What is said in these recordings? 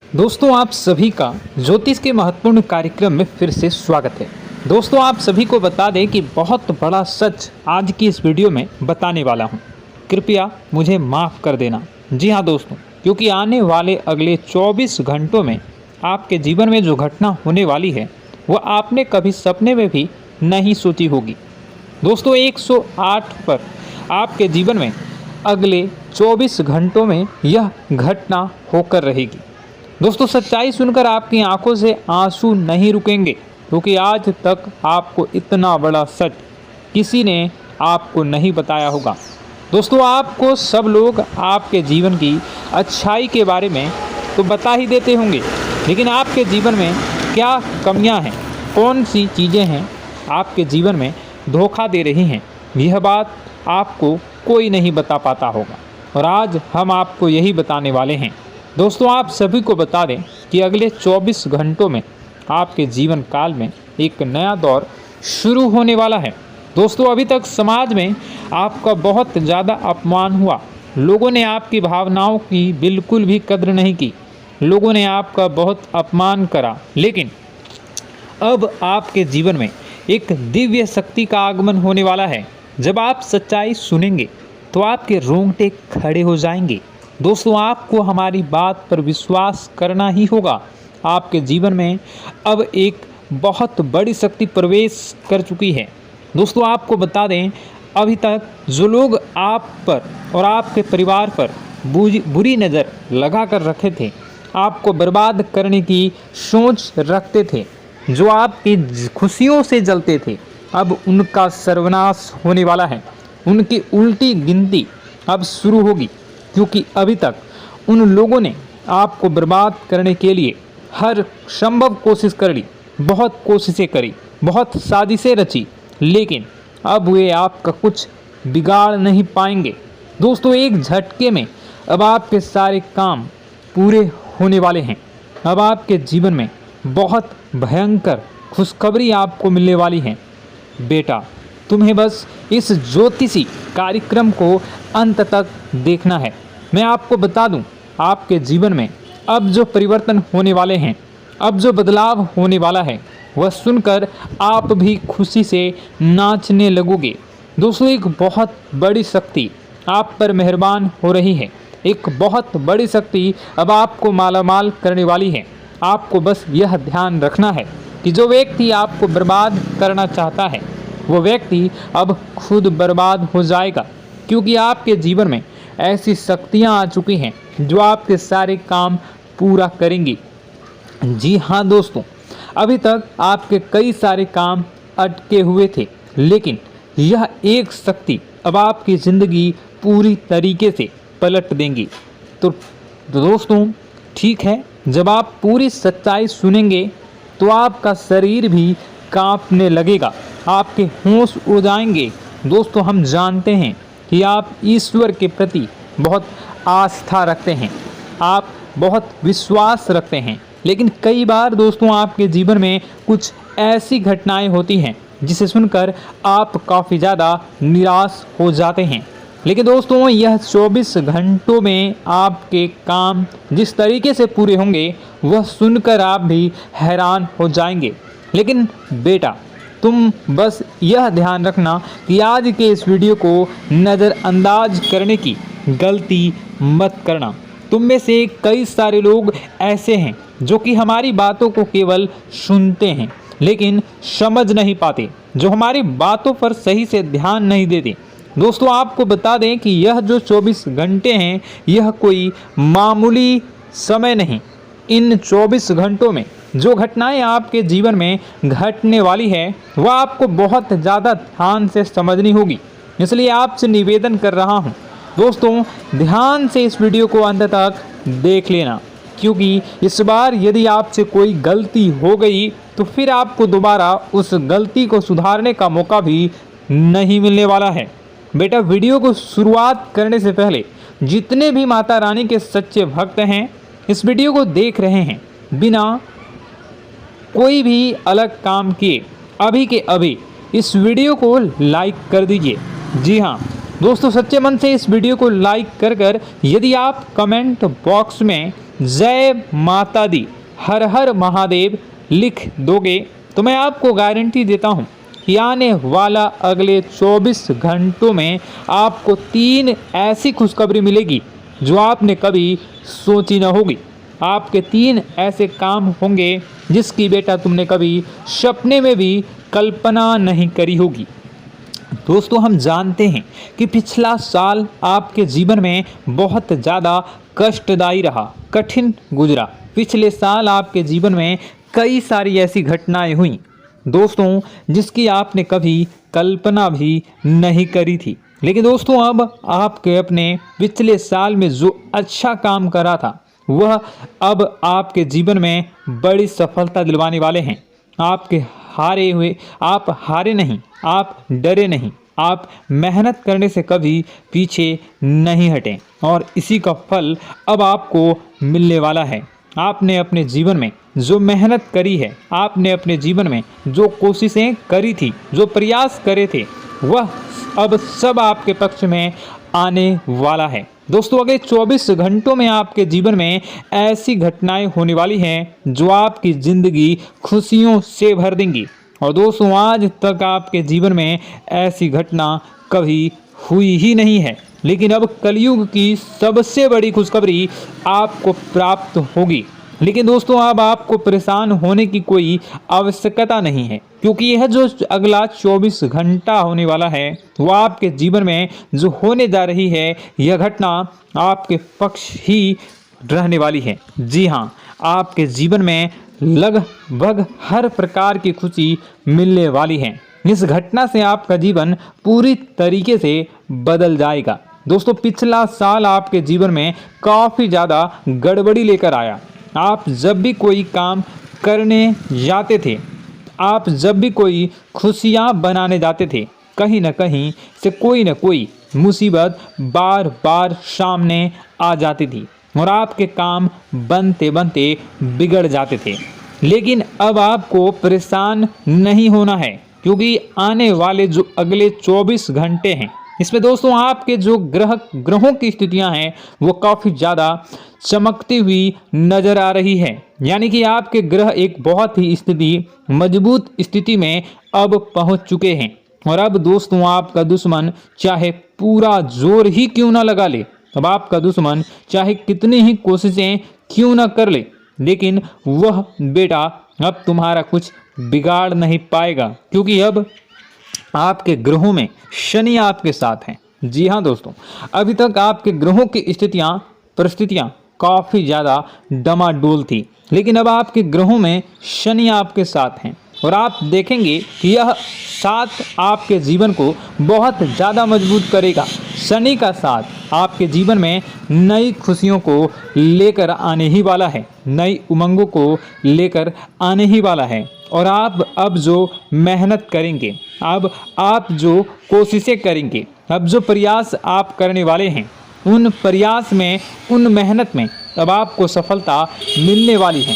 दोस्तों आप सभी का ज्योतिष के महत्वपूर्ण कार्यक्रम में फिर से स्वागत है। दोस्तों आप सभी को बता दें कि बहुत बड़ा सच आज की इस वीडियो में बताने वाला हूं। कृपया मुझे माफ़ कर देना। जी हाँ दोस्तों, क्योंकि आने वाले अगले 24 घंटों में आपके जीवन में जो घटना होने वाली है वह आपने कभी सपने में भी नहीं सोची होगी। दोस्तों 108 पर आपके जीवन में अगले 24 घंटों में यह घटना होकर रहेगी। दोस्तों सच्चाई सुनकर आपकी आंखों से आंसू नहीं रुकेंगे, क्योंकि आज तक आपको इतना बड़ा सच किसी ने आपको नहीं बताया होगा। दोस्तों आपको सब लोग आपके जीवन की अच्छाई के बारे में तो बता ही देते होंगे, लेकिन आपके जीवन में क्या कमियां हैं, कौन सी चीज़ें हैं आपके जीवन में धोखा दे रही हैं, यह बात आपको कोई नहीं बता पाता होगा। और आज हम आपको यही बताने वाले हैं। दोस्तों आप सभी को बता दें कि अगले 24 घंटों में आपके जीवन काल में एक नया दौर शुरू होने वाला है। दोस्तों अभी तक समाज में आपका बहुत ज़्यादा अपमान हुआ, लोगों ने आपकी भावनाओं की बिल्कुल भी कद्र नहीं की, लोगों ने आपका बहुत अपमान करा, लेकिन अब आपके जीवन में एक दिव्य शक्ति का आगमन होने वाला है। जब आप सच्चाई सुनेंगे तो आपके रोंगटे खड़े हो जाएंगे। दोस्तों आपको हमारी बात पर विश्वास करना ही होगा। आपके जीवन में अब एक बहुत बड़ी शक्ति प्रवेश कर चुकी है। दोस्तों आपको बता दें, अभी तक जो लोग आप पर और आपके परिवार पर बुरी नज़र लगा कर रखे थे, आपको बर्बाद करने की सोच रखते थे, जो आपकी खुशियों से जलते थे, अब उनका सर्वनाश होने वाला है। उनकी उल्टी गिनती अब शुरू होगी, क्योंकि अभी तक उन लोगों ने आपको बर्बाद करने के लिए हर संभव कोशिश कर ली, बहुत कोशिशें करी, बहुत साजिशें रची, लेकिन अब वे आपका कुछ बिगाड़ नहीं पाएंगे। दोस्तों एक झटके में अब आपके सारे काम पूरे होने वाले हैं। अब आपके जीवन में बहुत भयंकर खुशखबरी आपको मिलने वाली है। बेटा तुम्हें बस इस ज्योतिषी कार्यक्रम को अंत तक देखना है। मैं आपको बता दूं, आपके जीवन में अब जो परिवर्तन होने वाले हैं, अब जो बदलाव होने वाला है, वह सुनकर आप भी खुशी से नाचने लगोगे। दोस्तों एक बहुत बड़ी शक्ति आप पर मेहरबान हो रही है। एक बहुत बड़ी शक्ति अब आपको मालामाल करने वाली है। आपको बस यह ध्यान रखना है कि जो व्यक्ति आपको बर्बाद करना चाहता है, वो व्यक्ति अब खुद बर्बाद हो जाएगा, क्योंकि आपके जीवन में ऐसी शक्तियां आ चुकी हैं जो आपके सारे काम पूरा करेंगी। जी हाँ दोस्तों, अभी तक आपके कई सारे काम अटके हुए थे, लेकिन यह एक शक्ति अब आपकी ज़िंदगी पूरी तरीके से पलट देंगी। तो दोस्तों ठीक है, जब आप पूरी सच्चाई सुनेंगे तो आपका शरीर भी कांपने लगेगा, आपके होश उड़ जाएंगे। दोस्तों हम जानते हैं कि आप ईश्वर के प्रति बहुत आस्था रखते हैं, आप बहुत विश्वास रखते हैं, लेकिन कई बार दोस्तों आपके जीवन में कुछ ऐसी घटनाएं होती हैं जिसे सुनकर आप काफ़ी ज़्यादा निराश हो जाते हैं। लेकिन दोस्तों यह 24 घंटों में आपके काम जिस तरीके से पूरे होंगे वह सुनकर आप भी हैरान हो जाएंगे। लेकिन बेटा तुम बस यह ध्यान रखना कि आज के इस वीडियो को नज़रअंदाज करने की गलती मत करना। तुम में से कई सारे लोग ऐसे हैं जो कि हमारी बातों को केवल सुनते हैं लेकिन समझ नहीं पाते, जो हमारी बातों पर सही से ध्यान नहीं देते। दोस्तों आपको बता दें कि यह जो 24 घंटे हैं यह कोई मामूली समय नहीं। इन 24 घंटों में जो घटनाएं आपके जीवन में घटने वाली है वह आपको बहुत ज़्यादा ध्यान से समझनी होगी। इसलिए आपसे निवेदन कर रहा हूं दोस्तों, ध्यान से इस वीडियो को अंत तक देख लेना, क्योंकि इस बार यदि आपसे कोई गलती हो गई तो फिर आपको दोबारा उस गलती को सुधारने का मौका भी नहीं मिलने वाला है। बेटा वीडियो को शुरुआत करने से पहले जितने भी माता रानी के सच्चे भक्त हैं इस वीडियो को देख रहे हैं, बिना कोई भी अलग काम किए अभी के अभी इस वीडियो को लाइक कर दीजिए। जी हाँ दोस्तों, सच्चे मन से इस वीडियो को लाइक कर यदि आप कमेंट बॉक्स में जय माता दी, हर हर महादेव लिख दोगे तो मैं आपको गारंटी देता हूँ कि आने वाला अगले 24 घंटों में आपको 3 ऐसी खुशखबरी मिलेगी जो आपने कभी सोची न होगी। आपके 3 ऐसे काम होंगे जिसकी बेटा तुमने कभी सपने में भी कल्पना नहीं करी होगी। दोस्तों, हम जानते हैं कि पिछला साल आपके जीवन में बहुत ज़्यादा कष्टदायी रहा, कठिन गुजरा। पिछले साल आपके जीवन में कई सारी ऐसी घटनाएं हुई दोस्तों जिसकी आपने कभी कल्पना भी नहीं करी थी। लेकिन दोस्तों, अब आपके अपने पिछले साल में जो अच्छा काम करा था वह अब आपके जीवन में बड़ी सफलता दिलवाने वाले हैं। आप हारे नहीं, आप डरे नहीं, आप मेहनत करने से कभी पीछे नहीं हटें और इसी का फल अब आपको मिलने वाला है। आपने अपने जीवन में जो मेहनत करी है, आपने अपने जीवन में जो कोशिशें करी थी, जो प्रयास करे थे, वह अब सब आपके पक्ष में आने वाला है। दोस्तों, अगले 24 घंटों में आपके जीवन में ऐसी घटनाएं होने वाली हैं जो आपकी ज़िंदगी खुशियों से भर देंगी। और दोस्तों, आज तक आपके जीवन में ऐसी घटना कभी हुई ही नहीं है, लेकिन अब कलयुग की सबसे बड़ी खुशखबरी आपको प्राप्त होगी। लेकिन दोस्तों, अब आपको परेशान होने की कोई आवश्यकता नहीं है, क्योंकि यह जो अगला 24 घंटा होने वाला है वह आपके जीवन में जो होने जा रही है यह घटना आपके पक्ष ही रहने वाली है। जी हाँ, आपके जीवन में लगभग हर प्रकार की खुशी मिलने वाली है। इस घटना से आपका जीवन पूरी तरीके से बदल जाएगा। दोस्तों, पिछला साल आपके जीवन में काफ़ी ज़्यादा गड़बड़ी लेकर आया। आप जब भी कोई काम करने जाते थे, आप जब भी कोई खुशियाँ बनाने जाते थे, कहीं न कहीं से कोई न कोई मुसीबत बार बार सामने आ जाती थी और आपके काम बनते बनते बिगड़ जाते थे। लेकिन अब आपको परेशान नहीं होना है, क्योंकि आने वाले जो अगले 24 घंटे हैं इसमें दोस्तों आपके जो ग्रहों की स्थितियां हैं वो काफ़ी ज़्यादा चमकती हुई नज़र आ रही है। यानी कि आपके ग्रह एक बहुत ही मजबूत स्थिति में अब पहुंच चुके हैं। और अब दोस्तों, आपका दुश्मन चाहे पूरा जोर ही क्यों ना लगा ले, अब आपका दुश्मन चाहे कितनी ही कोशिशें क्यों ना कर ले, लेकिन वह बेटा अब तुम्हारा कुछ बिगाड़ नहीं पाएगा, क्योंकि अब आपके ग्रहों में शनि आपके साथ हैं। जी हाँ दोस्तों, अभी तक आपके ग्रहों की परिस्थितियाँ काफ़ी ज़्यादा डमाडोल थी, लेकिन अब आपके ग्रहों में शनि आपके साथ हैं और आप देखेंगे कि यह साथ आपके जीवन को बहुत ज़्यादा मजबूत करेगा। शनि का साथ आपके जीवन में नई खुशियों को लेकर आने ही वाला है, नई उमंगों को लेकर आने ही वाला है। और आप अब जो मेहनत करेंगे, अब आप जो कोशिशें करेंगे, अब जो प्रयास आप करने वाले हैं, उन प्रयास में, उन मेहनत में अब आपको सफलता मिलने वाली है।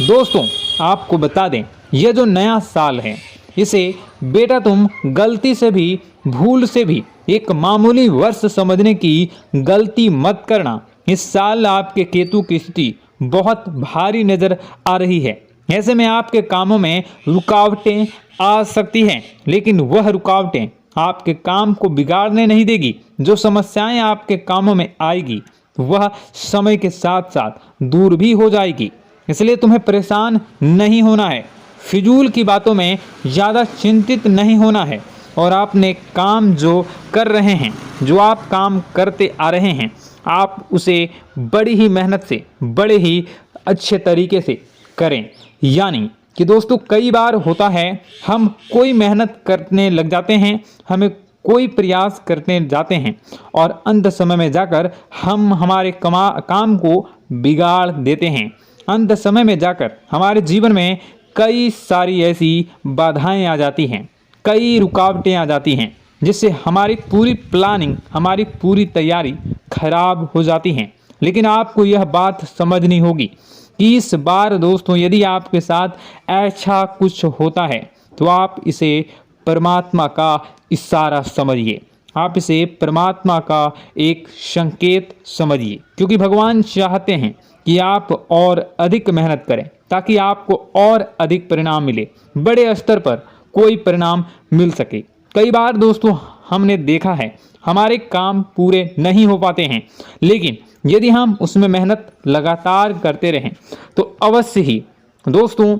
दोस्तों, आपको बता दें, यह जो नया साल है इसे बेटा तुम गलती से भी, भूल से भी एक मामूली वर्ष समझने की गलती मत करना। इस साल आपके केतु की स्थिति बहुत भारी नज़र आ रही है। ऐसे में आपके कामों में रुकावटें आ सकती हैं, लेकिन वह रुकावटें आपके काम को बिगाड़ने नहीं देगी। जो समस्याएं आपके कामों में आएगी वह समय के साथ साथ दूर भी हो जाएगी। इसलिए तुम्हें परेशान नहीं होना है, फिजूल की बातों में ज़्यादा चिंतित नहीं होना है। और आपने काम जो कर रहे हैं, जो आप काम करते आ रहे हैं, आप उसे बड़ी ही मेहनत से, बड़े ही अच्छे तरीके से करें। यानी कि दोस्तों, कई बार होता है हम कोई मेहनत करने लग जाते हैं, हमें कोई प्रयास करने जाते हैं और अंत समय में जाकर हम हमारे काम को बिगाड़ देते हैं। अंत समय में जाकर हमारे जीवन में कई सारी ऐसी बाधाएं आ जाती हैं, कई रुकावटें आ जाती हैं, जिससे हमारी पूरी प्लानिंग, हमारी पूरी तैयारी खराब हो जाती हैं। लेकिन आपको यह बात समझनी होगी कि इस बार दोस्तों, यदि आपके साथ ऐसा कुछ होता है तो आप इसे परमात्मा का इशारा समझिए। आप इसे परमात्मा का एक संकेत समझिए, क्योंकि भगवान चाहते हैं कि आप और अधिक मेहनत करें ताकि आपको और अधिक परिणाम मिले, बड़े स्तर पर कोई परिणाम मिल सके। कई बार दोस्तों हमने देखा है हमारे काम पूरे नहीं हो पाते हैं, लेकिन यदि हम उसमें मेहनत लगातार करते रहें तो अवश्य ही दोस्तों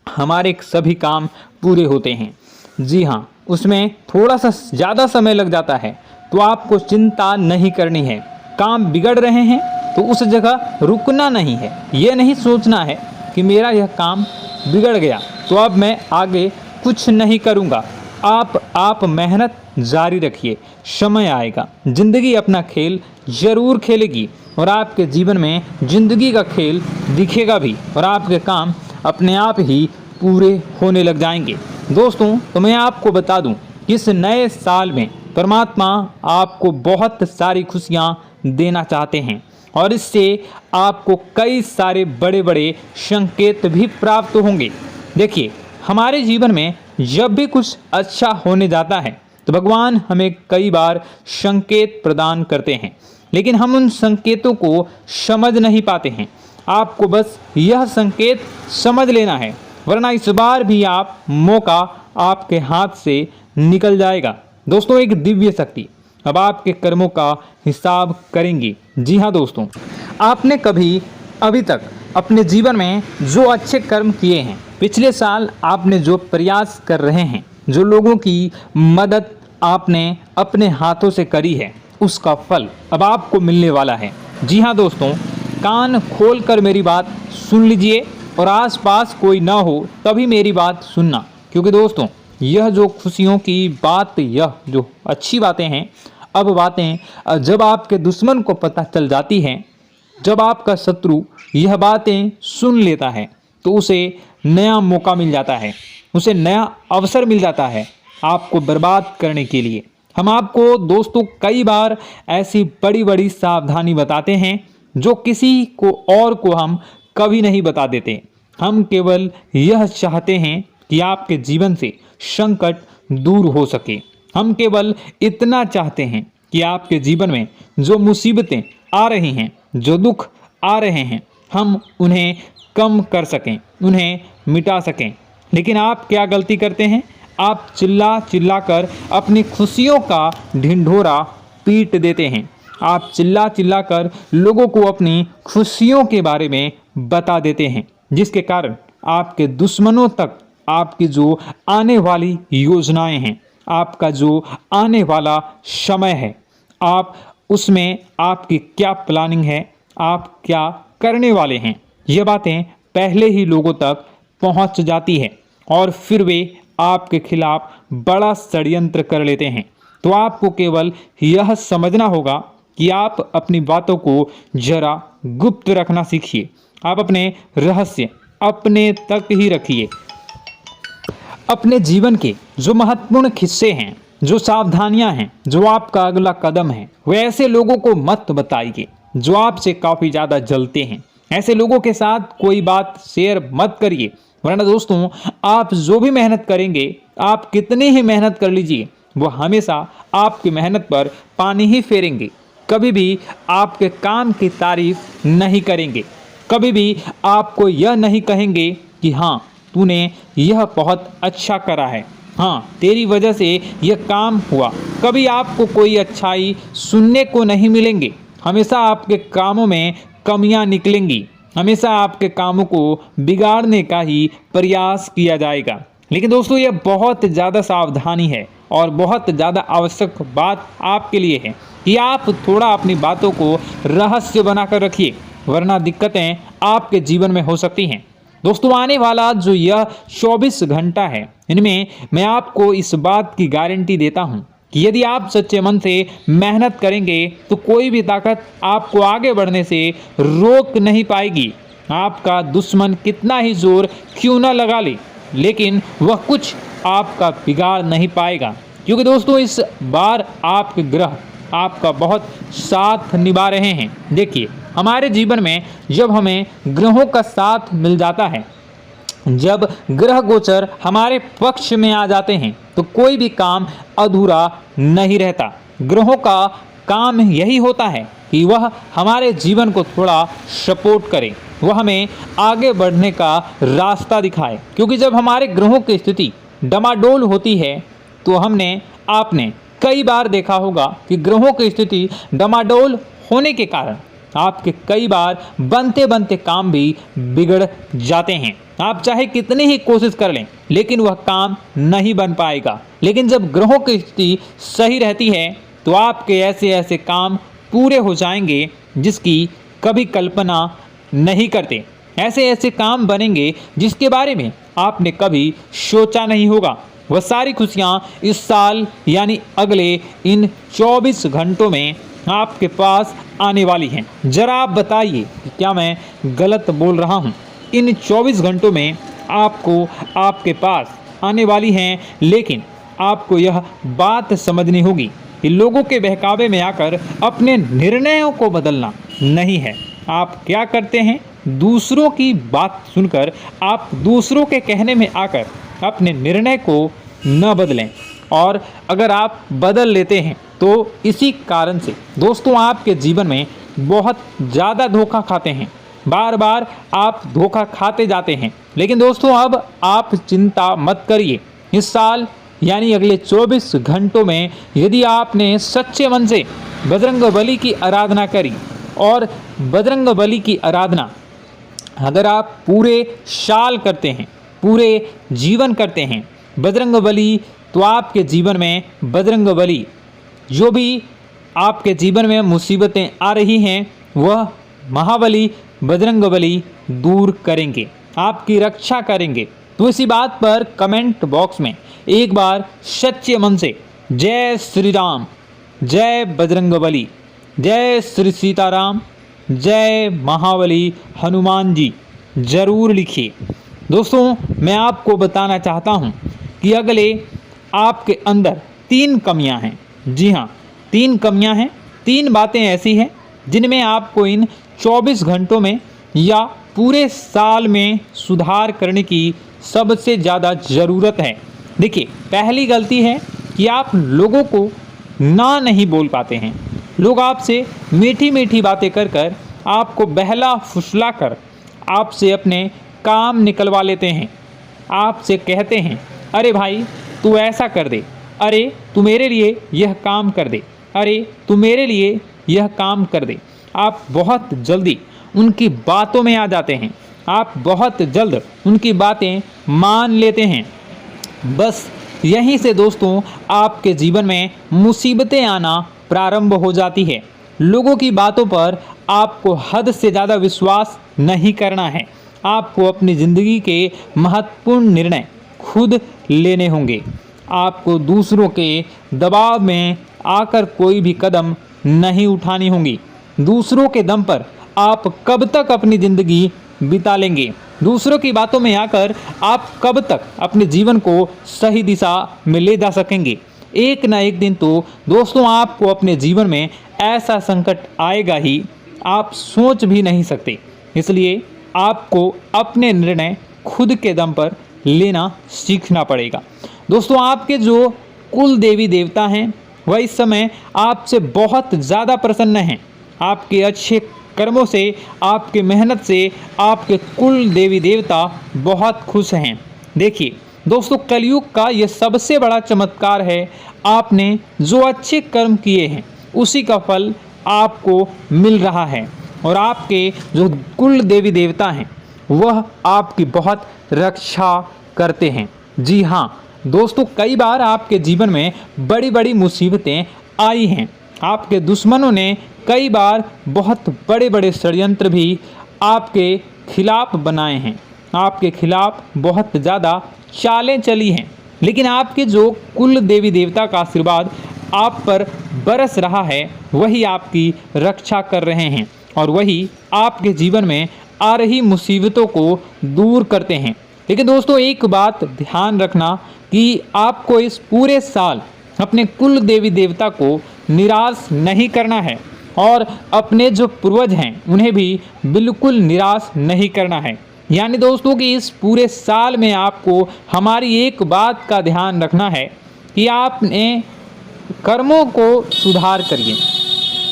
हमारे सभी काम पूरे होते हैं। जी हाँ, उसमें थोड़ा सा ज़्यादा समय लग जाता है तो आपको चिंता नहीं करनी है। काम बिगड़ रहे हैं तो उस जगह रुकना नहीं है, ये नहीं सोचना है कि मेरा यह काम बिगड़ गया तो अब मैं आगे कुछ नहीं करूँगा। आप मेहनत जारी रखिए, समय आएगा, ज़िंदगी अपना खेल ज़रूर खेलेगी और आपके जीवन में ज़िंदगी का खेल दिखेगा भी और आपके काम अपने आप ही पूरे होने लग जाएंगे। दोस्तों तो मैं आपको बता दूं कि इस नए साल में परमात्मा आपको बहुत सारी खुशियां देना चाहते हैं और इससे आपको कई सारे बड़े बड़े संकेत भी प्राप्त होंगे। देखिए, हमारे जीवन में जब भी कुछ अच्छा होने जाता है तो भगवान हमें कई बार संकेत प्रदान करते हैं, लेकिन हम उन संकेतों को समझ नहीं पाते हैं। आपको बस यह संकेत समझ लेना है, वरना इस बार भी आप मौका आपके हाथ से निकल जाएगा। दोस्तों, एक दिव्य शक्ति अब आपके कर्मों का हिसाब करेंगी। जी हाँ दोस्तों, आपने कभी अभी तक अपने जीवन में जो अच्छे कर्म किए हैं, पिछले साल आपने जो प्रयास कर रहे हैं, जो लोगों की मदद आपने अपने हाथों से करी है, उसका फल अब आपको मिलने वाला है। जी हाँ दोस्तों, कान खोलकर मेरी बात सुन लीजिए और आसपास कोई ना हो तभी मेरी बात सुनना, क्योंकि दोस्तों यह जो खुशियों की बात, यह जो अच्छी बातें हैं, अब बातें जब आपके दुश्मन को पता चल जाती हैं, जब आपका शत्रु यह बातें सुन लेता है तो उसे नया मौका मिल जाता है, उसे नया अवसर मिल जाता है आपको बर्बाद करने के लिए। हम आपको दोस्तों कई बार ऐसी बड़ी बड़ी सावधानी बताते हैं जो किसी को और को हम कभी नहीं बता देते। हम केवल यह चाहते हैं कि आपके जीवन से संकट दूर हो सके। हम केवल इतना चाहते हैं कि आपके जीवन में जो मुसीबतें आ रही हैं, जो दुख आ रहे हैं, हम उन्हें कम कर सकें, उन्हें मिटा सकें। लेकिन आप क्या गलती करते हैं? आप चिल्ला चिल्ला कर अपनी खुशियों का ढिंढोरा पीट देते हैं। आप चिल्ला चिल्ला कर लोगों को अपनी खुशियों के बारे में बता देते हैं, जिसके कारण आपके दुश्मनों तक आपकी जो आने वाली योजनाएं हैं, आपका जो आने वाला समय है, आप उसमें आपकी क्या प्लानिंग है, आप क्या करने वाले हैं, ये बातें पहले ही लोगों तक पहुंच जाती है और फिर वे आपके खिलाफ बड़ा षड्यंत्र कर लेते हैं। तो आपको केवल यह समझना होगा कि आप अपनी बातों को जरा गुप्त रखना सीखिए। आप अपने रहस्य अपने तक ही रखिए। अपने जीवन के जो महत्वपूर्ण हिस्से हैं, जो सावधानियां हैं, जो आपका अगला कदम है, वे ऐसे लोगों को मत बताइए जो आपसे काफ़ी ज़्यादा जलते हैं। ऐसे लोगों के साथ कोई बात शेयर मत करिए, वरना दोस्तों आप जो भी मेहनत करेंगे, आप कितनी ही मेहनत कर लीजिए, वो हमेशा आपकी मेहनत पर पानी ही फेरेंगे। कभी भी आपके काम की तारीफ नहीं करेंगे, कभी भी आपको यह नहीं कहेंगे कि हाँ तूने यह बहुत अच्छा करा है, हाँ तेरी वजह से यह काम हुआ। कभी आपको कोई अच्छाई सुनने को नहीं मिलेंगे। हमेशा आपके कामों में कमियां निकलेंगी, हमेशा आपके कामों को बिगाड़ने का ही प्रयास किया जाएगा। लेकिन दोस्तों यह बहुत ज़्यादा सावधानी है और बहुत ज़्यादा आवश्यक बात आपके लिए है कि आप थोड़ा अपनी बातों को रहस्य बनाकर रखिए, वरना दिक्कतें आपके जीवन में हो सकती हैं। दोस्तों आने वाला जो यह 24 घंटा है, इनमें मैं आपको इस बात की गारंटी देता हूँ कि यदि आप सच्चे मन से मेहनत करेंगे तो कोई भी ताकत आपको आगे बढ़ने से रोक नहीं पाएगी। आपका दुश्मन कितना ही जोर क्यों न लगा ले, लेकिन वह कुछ आपका बिगाड़ नहीं पाएगा, क्योंकि दोस्तों इस बार आपके ग्रह आपका बहुत साथ निभा रहे हैं। देखिए, हमारे जीवन में जब हमें ग्रहों का साथ मिल जाता है जब ग्रह गोचर हमारे पक्ष में आ जाते हैं तो कोई भी काम अधूरा नहीं रहता। ग्रहों का काम यही होता है कि वह हमारे जीवन को थोड़ा सपोर्ट करे, वह हमें आगे बढ़ने का रास्ता दिखाए। क्योंकि जब हमारे ग्रहों की स्थिति डमाडोल होती है तो आपने कई बार देखा होगा कि ग्रहों की स्थिति डमाडोल होने के कारण आपके कई बार बनते बनते काम भी बिगड़ जाते हैं। आप चाहे कितनी ही कोशिश कर लें लेकिन वह काम नहीं बन पाएगा। लेकिन जब ग्रहों की स्थिति सही रहती है तो आपके ऐसे ऐसे काम पूरे हो जाएंगे जिसकी कभी कल्पना नहीं करते। ऐसे ऐसे काम बनेंगे जिसके बारे में आपने कभी सोचा नहीं होगा। वह सारी खुशियाँ इस साल यानी अगले इन 24 घंटों में आपके पास आने वाली हैं। जरा आप बताइए कि क्या मैं गलत बोल रहा हूँ? इन 24 घंटों में आपको आपके पास आने वाली हैं, लेकिन आपको यह बात समझनी होगी कि लोगों के बहकावे में आकर अपने निर्णयों को बदलना नहीं है। आप क्या करते हैं? दूसरों की बात सुनकर आप दूसरों के कहने में आकर अपने निर्णय को न बदलें, और अगर आप बदल लेते हैं तो इसी कारण से दोस्तों आपके जीवन में बहुत ज़्यादा धोखा खाते हैं। बार बार आप धोखा खाते जाते हैं। लेकिन दोस्तों अब आप चिंता मत करिए। इस साल यानी अगले 24 घंटों में यदि आपने सच्चे मन से बजरंगबली की आराधना करी, और बजरंगबली की आराधना अगर आप पूरे साल करते हैं, पूरे जीवन करते हैं बजरंगबली, तो आपके जीवन में बजरंगबली जो भी आपके जीवन में मुसीबतें आ रही हैं वह महाबली बजरंगबली दूर करेंगे, आपकी रक्षा करेंगे। तो इसी बात पर कमेंट बॉक्स में एक बार सच्चे मन से जय श्री राम, जय बजरंगबली, जय श्री सीताराम, जय महाबली हनुमान जी जरूर लिखिए। दोस्तों मैं आपको बताना चाहता हूँ कि अगले आपके अंदर 3 कमियां हैं। जी हाँ, 3 कमियां हैं। 3 बातें ऐसी हैं जिनमें आपको इन 24 घंटों में या पूरे साल में सुधार करने की सबसे ज़्यादा ज़रूरत है। देखिए, पहली गलती है कि आप लोगों को ना नहीं बोल पाते हैं। लोग आपसे मीठी मीठी बातें कर कर आपको बहला फुसला कर आपसे अपने काम निकलवा लेते हैं। आपसे कहते हैं, अरे भाई तू ऐसा कर दे, अरे तू मेरे लिए यह काम कर दे, अरे तू मेरे लिए यह काम कर दे। आप बहुत जल्दी उनकी बातों में आ जाते हैं, आप बहुत जल्द उनकी बातें मान लेते हैं। बस यहीं से दोस्तों आपके जीवन में मुसीबतें आना प्रारंभ हो जाती है। लोगों की बातों पर आपको हद से ज़्यादा विश्वास नहीं करना है। आपको अपनी ज़िंदगी के महत्वपूर्ण निर्णय खुद लेने होंगे। आपको दूसरों के दबाव में आकर कोई भी कदम नहीं उठानी होगी। दूसरों के दम पर आप कब तक अपनी ज़िंदगी बिता लेंगे? दूसरों की बातों में आकर आप कब तक अपने जीवन को सही दिशा में ले जा सकेंगे? एक ना एक दिन तो दोस्तों आपको अपने जीवन में ऐसा संकट आएगा ही, आप सोच भी नहीं सकते। इसलिए आपको अपने निर्णय खुद के दम पर लेना सीखना पड़ेगा। दोस्तों आपके जो कुल देवी देवता हैं वह इस समय आपसे बहुत ज़्यादा प्रसन्न हैं। आपके अच्छे कर्मों से, आपके मेहनत से आपके कुल देवी देवता बहुत खुश हैं। देखिए दोस्तों, कलयुग का ये सबसे बड़ा चमत्कार है। आपने जो अच्छे कर्म किए हैं उसी का फल आपको मिल रहा है, और आपके जो कुल देवी देवता हैं वह आपकी बहुत रक्षा करते हैं। जी हाँ दोस्तों, कई बार आपके जीवन में बड़ी बड़ी मुसीबतें आई हैं। आपके दुश्मनों ने कई बार बहुत बड़े बड़े षड्यंत्र भी आपके खिलाफ बनाए हैं, आपके खिलाफ बहुत ज़्यादा चालें चली हैं। लेकिन आपके जो कुल देवी देवता का आशीर्वाद आप पर बरस रहा है वही आपकी रक्षा कर रहे हैं, और वही आपके जीवन में आ रही मुसीबतों को दूर करते हैं। लेकिन दोस्तों एक बात ध्यान रखना कि आपको इस पूरे साल अपने कुल देवी देवता को निराश नहीं करना है, और अपने जो पूर्वज हैं उन्हें भी बिल्कुल निराश नहीं करना है। यानी दोस्तों कि इस पूरे साल में आपको हमारी एक बात का ध्यान रखना है कि आपने कर्मों को सुधार करिए,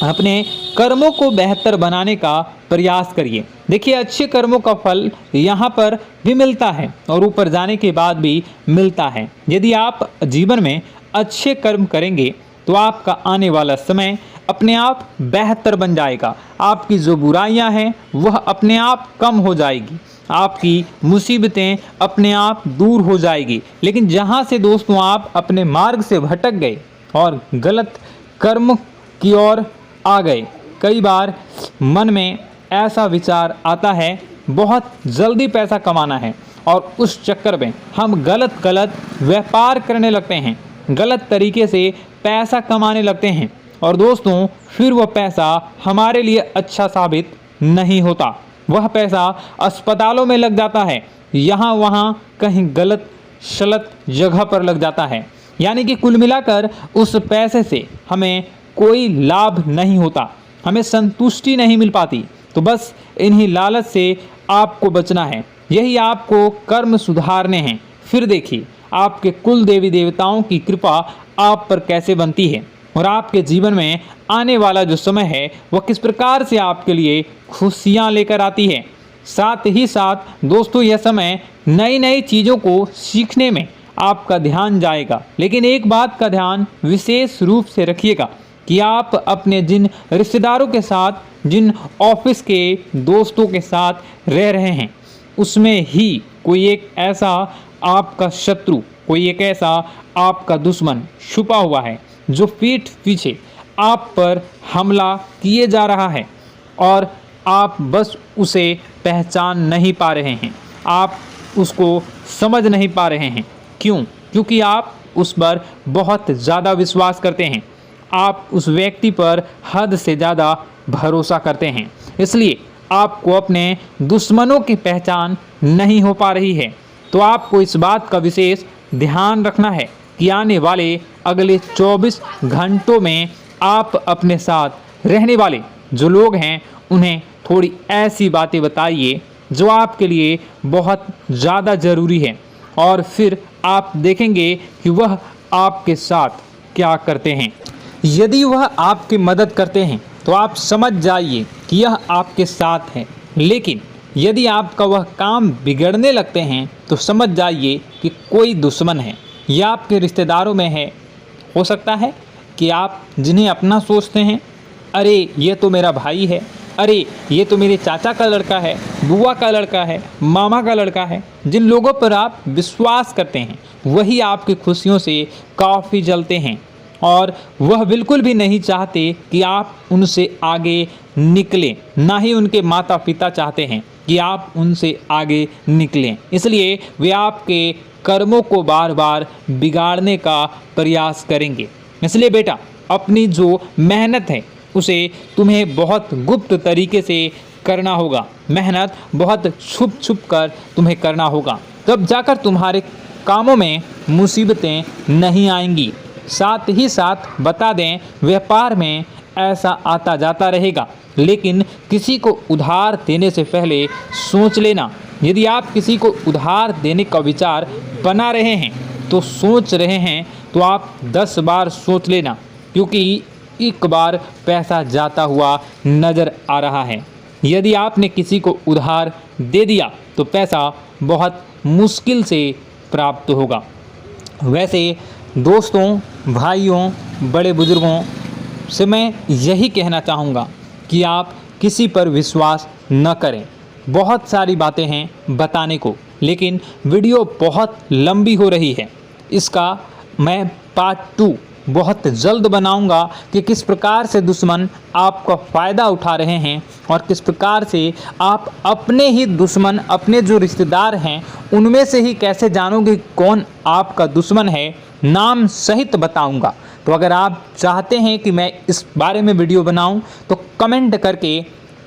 अपने कर्मों को बेहतर बनाने का प्रयास करिए। देखिए, अच्छे कर्मों का फल यहाँ पर भी मिलता है और ऊपर जाने के बाद भी मिलता है। यदि आप जीवन में अच्छे कर्म करेंगे तो आपका आने वाला समय अपने आप बेहतर बन जाएगा। आपकी जो बुराइयां हैं वह अपने आप कम हो जाएगी, आपकी मुसीबतें अपने आप दूर हो जाएगी। लेकिन जहां से दोस्तों आप अपने मार्ग से भटक गए और गलत कर्म की ओर आ गए, कई बार मन में ऐसा विचार आता है बहुत जल्दी पैसा कमाना है और उस चक्कर में हम गलत व्यापार करने लगते हैं, गलत तरीके से पैसा कमाने लगते हैं और दोस्तों फिर वह पैसा हमारे लिए अच्छा साबित नहीं होता। वह पैसा अस्पतालों में लग जाता है, यहाँ वहाँ कहीं गलत शलत जगह पर लग जाता है। यानी कि कुल मिलाकर उस पैसे से हमें कोई लाभ नहीं होता, हमें संतुष्टि नहीं मिल पाती। तो बस इन्हीं लालच से आपको बचना है, यही आपको कर्म सुधारने हैं। फिर देखिए आपके कुल देवी देवताओं की कृपा आप पर कैसे बनती है और आपके जीवन में आने वाला जो समय है वह किस प्रकार से आपके लिए खुशियाँ लेकर आती है। साथ ही साथ दोस्तों यह समय नई नई चीज़ों को सीखने में आपका ध्यान जाएगा। लेकिन एक बात का ध्यान विशेष रूप से रखिएगा कि आप अपने जिन रिश्तेदारों के साथ, जिन ऑफिस के दोस्तों के साथ रह रहे हैं, उसमें ही कोई एक ऐसा आपका शत्रु, कोई एक ऐसा आपका दुश्मन छुपा हुआ है जो पीठ पीछे आप पर हमला किए जा रहा है और आप बस उसे पहचान नहीं पा रहे हैं, आप उसको समझ नहीं पा रहे हैं। क्यों? क्योंकि आप उस पर बहुत ज़्यादा विश्वास करते हैं, आप उस व्यक्ति पर हद से ज़्यादा भरोसा करते हैं, इसलिए आपको अपने दुश्मनों की पहचान नहीं हो पा रही है। तो आपको इस बात का विशेष ध्यान रखना है कि आने वाले अगले 24 घंटों में आप अपने साथ रहने वाले जो लोग हैं उन्हें थोड़ी ऐसी बातें बताइए जो आपके लिए बहुत ज़्यादा ज़रूरी है और फिर आप देखेंगे कि वह आपके साथ क्या करते हैं। यदि वह आपकी मदद करते हैं तो आप समझ जाइए कि यह आपके साथ है, लेकिन यदि आपका वह काम बिगड़ने लगते हैं तो समझ जाइए कि कोई दुश्मन है या आपके रिश्तेदारों में है। हो सकता है कि आप जिन्हें अपना सोचते हैं, अरे ये तो मेरा भाई है, अरे ये तो मेरे चाचा का लड़का है, बुआ का लड़का है, मामा का लड़का है, जिन लोगों पर आप विश्वास करते हैं वही आपकी खुशियों से काफ़ी जलते हैं और वह बिल्कुल भी नहीं चाहते कि आप उनसे आगे निकलें, ना ही उनके माता पिता चाहते हैं कि आप उनसे आगे निकलें। इसलिए वे आपके कर्मों को बार बार बिगाड़ने का प्रयास करेंगे। इसलिए बेटा, अपनी जो मेहनत है उसे तुम्हें बहुत गुप्त तरीके से करना होगा, मेहनत बहुत छुप छुप कर तुम्हें करना होगा, तब जाकर तुम्हारे कामों में मुसीबतें नहीं आएंगी। साथ ही साथ बता दें, व्यापार में ऐसा आता जाता रहेगा, लेकिन किसी को उधार देने से पहले सोच लेना। यदि आप किसी को उधार देने का विचार बना रहे हैं तो सोच रहे हैं तो आप 10 बार सोच लेना, क्योंकि एक बार पैसा जाता हुआ नज़र आ रहा है। यदि आपने किसी को उधार दे दिया तो पैसा बहुत मुश्किल से प्राप्त होगा। वैसे दोस्तों, भाइयों, बड़े बुजुर्गों से मैं यही कहना चाहूँगा कि आप किसी पर विश्वास न करें। बहुत सारी बातें हैं बताने को, लेकिन वीडियो बहुत लंबी हो रही है। इसका मैं पार्ट 2 बहुत जल्द बनाऊंगा कि किस प्रकार से दुश्मन आपका फ़ायदा उठा रहे हैं और किस प्रकार से आप अपने ही दुश्मन, अपने जो रिश्तेदार हैं उनमें से ही कैसे जानोगे कौन आपका दुश्मन है, नाम सहित बताऊंगा। तो अगर आप चाहते हैं कि मैं इस बारे में वीडियो बनाऊं तो कमेंट करके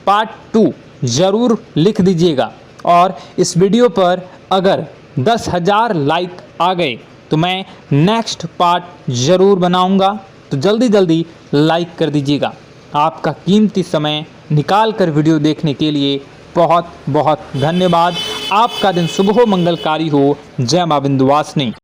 पार्ट 2 ज़रूर लिख दीजिएगा। और इस वीडियो पर अगर 10,000 लाइक आ गए तो मैं नेक्स्ट पार्ट ज़रूर बनाऊंगा। तो जल्दी जल्दी लाइक कर दीजिएगा। आपका कीमती समय निकाल कर वीडियो देखने के लिए बहुत बहुत धन्यवाद। आपका दिन शुभ हो, मंगलकारी हो। जय मां विंध्यवासिनी।